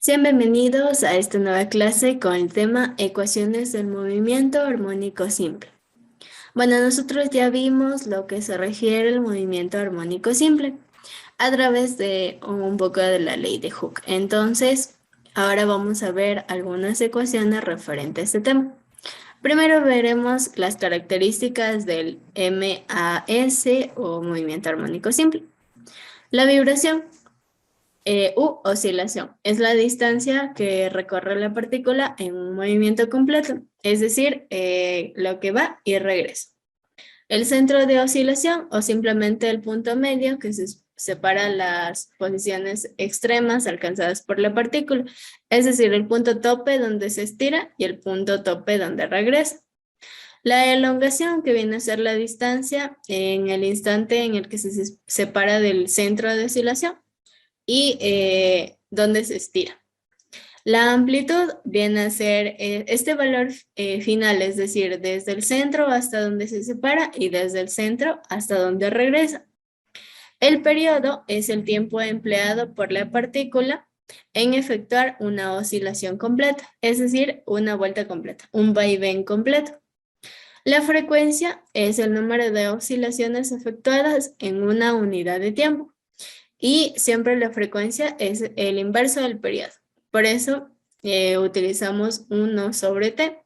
Sean bienvenidos a esta nueva clase con el tema Ecuaciones del movimiento armónico simple. Bueno, nosotros ya vimos lo que se refiere al movimiento armónico simple a través de un poco de la ley de Hooke. Entonces, ahora vamos a ver algunas ecuaciones referentes a este tema. Primero veremos las características del MAS o movimiento armónico simple. La vibración. Oscilación. Es la distancia que recorre la partícula en un movimiento completo, es decir, lo que va y regresa. El centro de oscilación o simplemente el punto medio que separa las posiciones extremas alcanzadas por la partícula, es decir, el punto tope donde se estira y el punto tope donde regresa. La elongación, que viene a ser la distancia en el instante en el que se separa del centro de oscilación y donde se estira. La amplitud viene a ser este valor final, es decir, desde el centro hasta donde se separa y desde el centro hasta donde regresa. El periodo es el tiempo empleado por la partícula en efectuar una oscilación completa, es decir, una vuelta completa, un vaivén completo. La frecuencia es el número de oscilaciones efectuadas en una unidad de tiempo. Y siempre la frecuencia es el inverso del periodo. Por eso utilizamos 1 sobre t.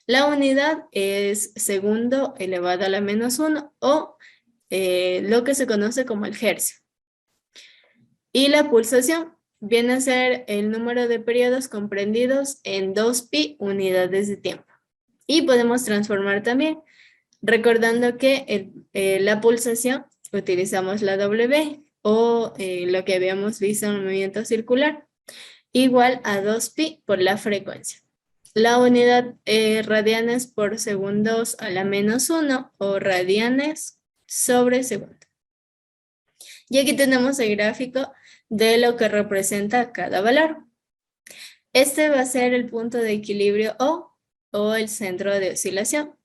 La unidad es segundo elevado a la menos 1 o lo que se conoce como el hercio. Y la pulsación viene a ser el número de periodos comprendidos en 2pi unidades de tiempo. Y podemos transformar también, recordando que la pulsación utilizamos la W o lo que habíamos visto en el movimiento circular, igual a 2pi por la frecuencia. La unidad radianes por segundos a la menos 1 o radianes sobre segundo. Y aquí tenemos el gráfico de lo que representa cada valor. Este va a ser el punto de equilibrio o el centro de oscilación.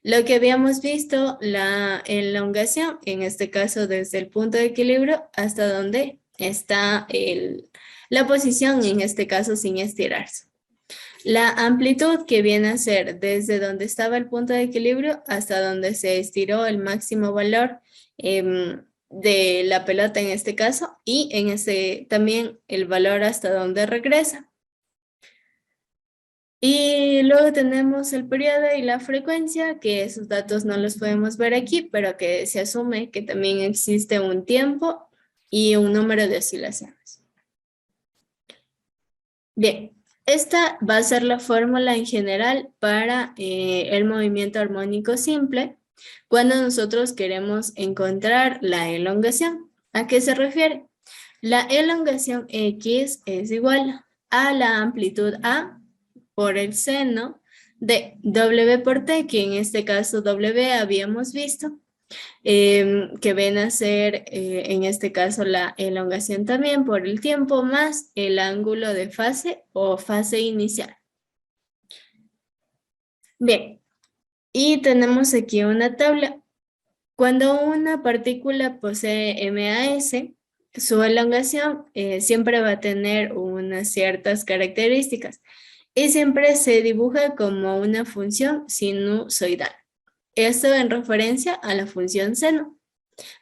Lo que habíamos visto, la elongación, en este caso desde el punto de equilibrio hasta donde está la posición, en este caso sin estirarse. La amplitud, que viene a ser desde donde estaba el punto de equilibrio hasta donde se estiró el máximo valor de la pelota en este caso, y también el valor hasta donde regresa. Y luego tenemos el periodo y la frecuencia, que esos datos no los podemos ver aquí, pero que se asume que también existe un tiempo y un número de oscilaciones. Bien, esta va a ser la fórmula en general para el movimiento armónico simple cuando nosotros queremos encontrar la elongación. ¿A qué se refiere? La elongación X es igual a la amplitud A por el seno de W por T, que en este caso W habíamos visto, que viene a ser en este caso la elongación también por el tiempo más el ángulo de fase o fase inicial. Bien, y tenemos aquí una tabla. Cuando una partícula posee MAS, su elongación siempre va a tener unas ciertas características y siempre se dibuja como una función sinusoidal. Esto en referencia a la función seno.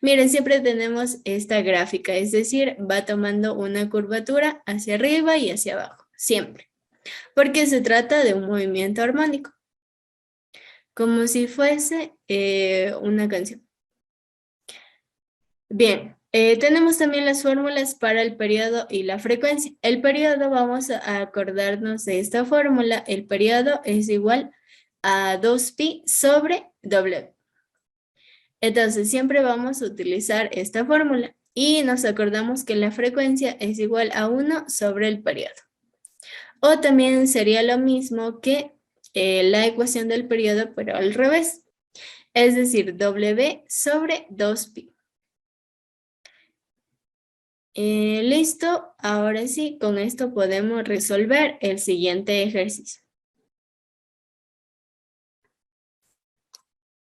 Miren, siempre tenemos esta gráfica, es decir, va tomando una curvatura hacia arriba y hacia abajo, siempre, porque se trata de un movimiento armónico, como si fuese una canción. Bien, tenemos también las fórmulas para el periodo y la frecuencia. El periodo, vamos a acordarnos de esta fórmula. El periodo es igual a 2pi sobre W. Entonces, siempre vamos a utilizar esta fórmula. Y nos acordamos que la frecuencia es igual a 1 sobre el periodo. O también sería lo mismo que la ecuación del periodo, pero al revés. Es decir, W sobre 2pi. Listo, ahora sí, con esto podemos resolver el siguiente ejercicio.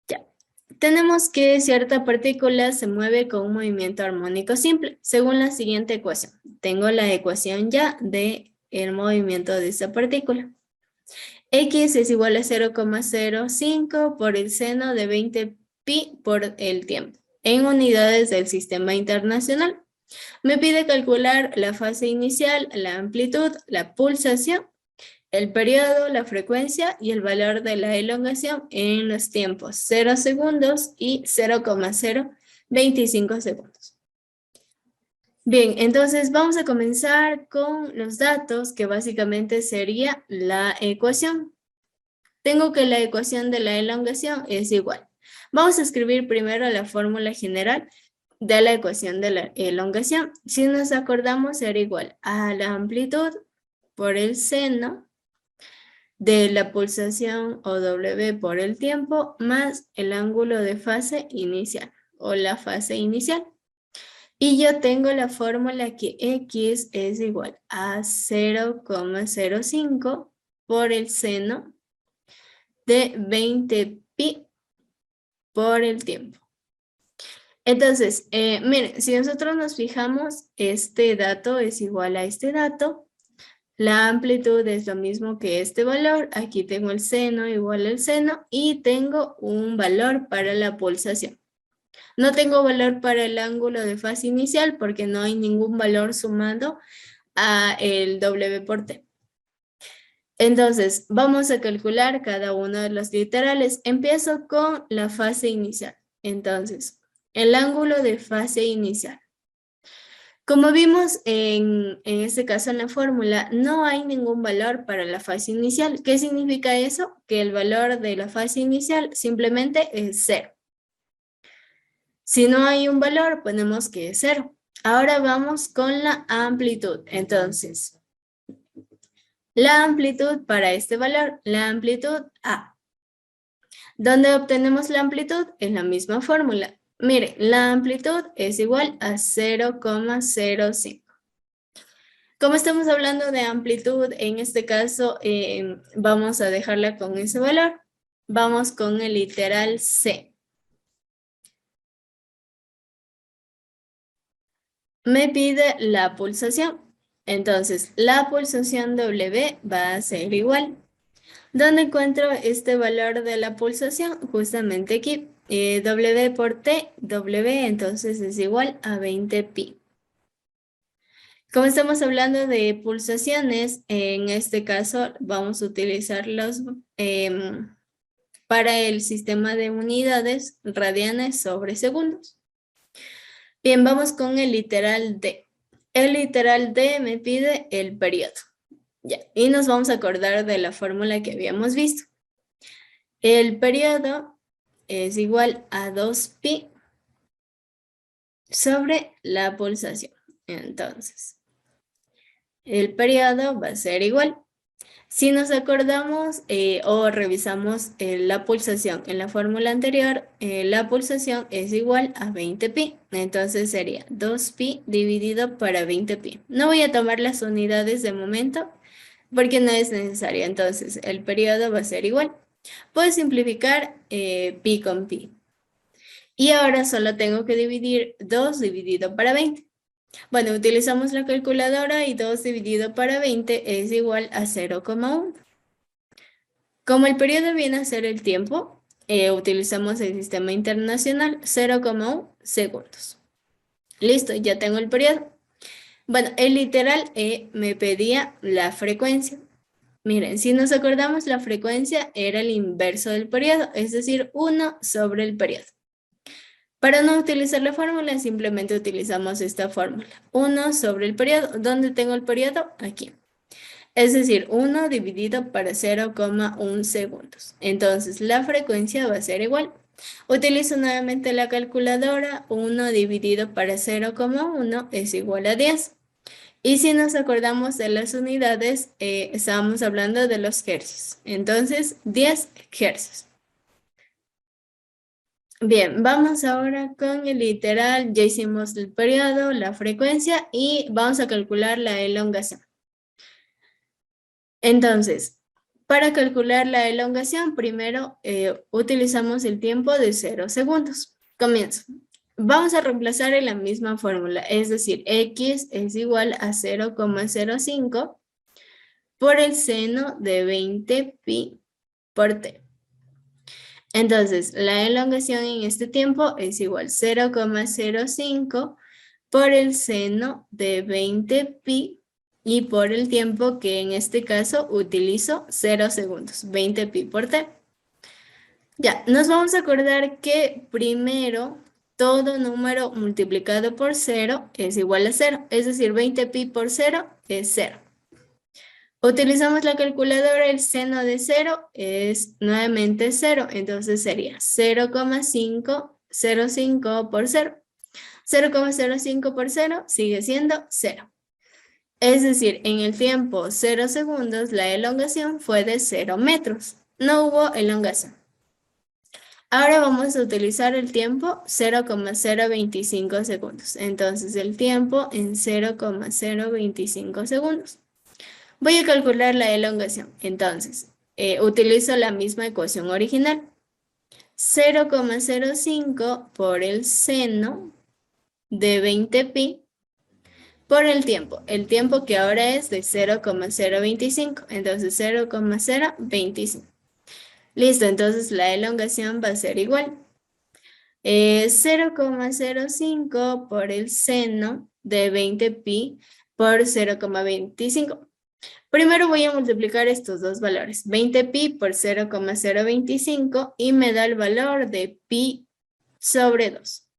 Ya, tenemos que cierta partícula se mueve con un movimiento armónico simple, según la siguiente ecuación. Tengo la ecuación ya de el movimiento de esta partícula. X es igual a 0,05 por el seno de 20 pi por el tiempo, en unidades del sistema internacional. Me pide calcular la fase inicial, la amplitud, la pulsación, el periodo, la frecuencia y el valor de la elongación en los tiempos 0 segundos y 0,025 segundos. Bien, entonces vamos a comenzar con los datos, que básicamente sería la ecuación. Tengo que la ecuación de la elongación es igual. Vamos a escribir primero la fórmula general de la ecuación de la elongación. Si nos acordamos, será igual a la amplitud por el seno de la pulsación o W por el tiempo más el ángulo de fase inicial o la fase inicial. Y yo tengo la fórmula que X es igual a 0,05 por el seno de 20 pi por el tiempo. Entonces, miren, si nosotros nos fijamos, este dato es igual a este dato. La amplitud es lo mismo que este valor. Aquí tengo el seno igual al seno y tengo un valor para la pulsación. No tengo valor para el ángulo de fase inicial porque no hay ningún valor sumado a el W por T. Entonces, vamos a calcular cada uno de los literales. Empiezo con la fase inicial. Entonces, el ángulo de fase inicial. Como vimos en este caso en la fórmula, no hay ningún valor para la fase inicial. ¿Qué significa eso? Que el valor de la fase inicial simplemente es 0. Si no hay un valor, ponemos que es 0. Ahora vamos con la amplitud. Entonces, la amplitud para este valor, la amplitud A. ¿Dónde obtenemos la amplitud? En la misma fórmula. Mire, la amplitud es igual a 0,05. Como estamos hablando de amplitud, en este caso vamos a dejarla con ese valor. Vamos con el literal C. Me pide la pulsación. Entonces, la pulsación W va a ser igual. ¿Dónde encuentro este valor de la pulsación? Justamente aquí. W por T, W entonces es igual a 20 pi. Como estamos hablando de pulsaciones, en este caso vamos a utilizarlos para el sistema de unidades radianes sobre segundos. Bien, vamos con el literal D. El literal D me pide el periodo. Ya, y nos vamos a acordar de la fórmula que habíamos visto. El periodo es igual a 2pi sobre la pulsación. Entonces, el periodo va a ser igual. Si nos acordamos o revisamos la pulsación en la fórmula anterior, la pulsación es igual a 20 pi. Entonces sería 2pi dividido para 20 pi. No voy a tomar las unidades de momento porque no es necesario. Entonces el periodo va a ser igual. Puedo simplificar pi con pi. Y ahora solo tengo que dividir 2 dividido para 20. Bueno, utilizamos la calculadora y 2 dividido para 20 es igual a 0,1. Como el periodo viene a ser el tiempo, utilizamos el sistema internacional 0,1 segundos. Listo, ya tengo el periodo. Bueno, el literal me pedía la frecuencia. Miren, si nos acordamos, la frecuencia era el inverso del periodo, es decir, 1 sobre el periodo. Para no utilizar la fórmula, simplemente utilizamos esta fórmula. 1 sobre el periodo. ¿Dónde tengo el periodo? Aquí. Es decir, 1 dividido para 0,1 segundos. Entonces, la frecuencia va a ser igual. Utilizo nuevamente la calculadora. 1 dividido para 0,1 es igual a 10. Y si nos acordamos de las unidades, estábamos hablando de los hercios. Entonces, 10 hercios. Bien, vamos ahora con el literal. Ya hicimos el periodo, la frecuencia y vamos a calcular la elongación. Entonces, para calcular la elongación, primero utilizamos el tiempo de 0 segundos. Comienzo. Vamos a reemplazar en la misma fórmula, es decir, X es igual a 0,05 por el seno de 20 pi por t. Entonces, la elongación en este tiempo es igual a 0,05 por el seno de 20 pi y por el tiempo que en este caso utilizo 0 segundos, 20 pi por t. Ya, nos vamos a acordar que primero todo número multiplicado por 0 es igual a 0, es decir, 20 pi por 0 es 0. Utilizamos la calculadora, el seno de 0 es nuevamente 0, entonces sería 0,505 por 0. 0,05 por 0 sigue siendo 0. Es decir, en el tiempo 0 segundos la elongación fue de 0 metros. No hubo elongación. Ahora vamos a utilizar el tiempo 0,025 segundos. Entonces el tiempo en 0,025 segundos. Voy a calcular la elongación. Entonces, utilizo la misma ecuación original. 0,05 por el seno de 20 pi por el tiempo. El tiempo que ahora es de 0,025. Entonces, 0,025. Listo, entonces la elongación va a ser igual. 0,05 por el seno de 20 pi por 0,25. Primero voy a multiplicar estos dos valores, 20 pi por 0,025 y me da el valor de pi sobre 2.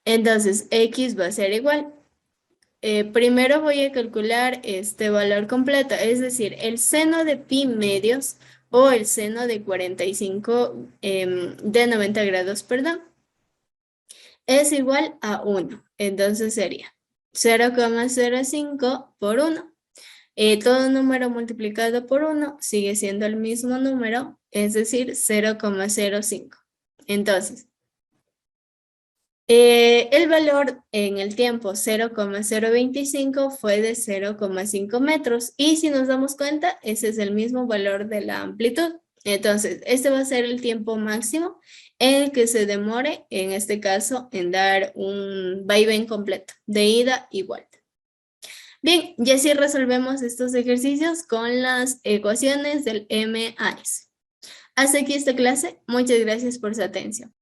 Entonces, x va a ser igual. Primero voy a calcular este valor completo, es decir, el seno de pi medios o el seno de 45 de 90 grados, perdón, es igual a 1. Entonces sería 0,05 por 1. Todo número multiplicado por 1 sigue siendo el mismo número, es decir, 0,05. Entonces, el valor en el tiempo 0,025 fue de 0,5 metros y si nos damos cuenta, ese es el mismo valor de la amplitud. Entonces, este va a ser el tiempo máximo en el que se demore, en este caso, en dar un vaivén completo de ida y vuelta. Bien, y así resolvemos estos ejercicios con las ecuaciones del MAS. Hasta aquí esta clase. Muchas gracias por su atención.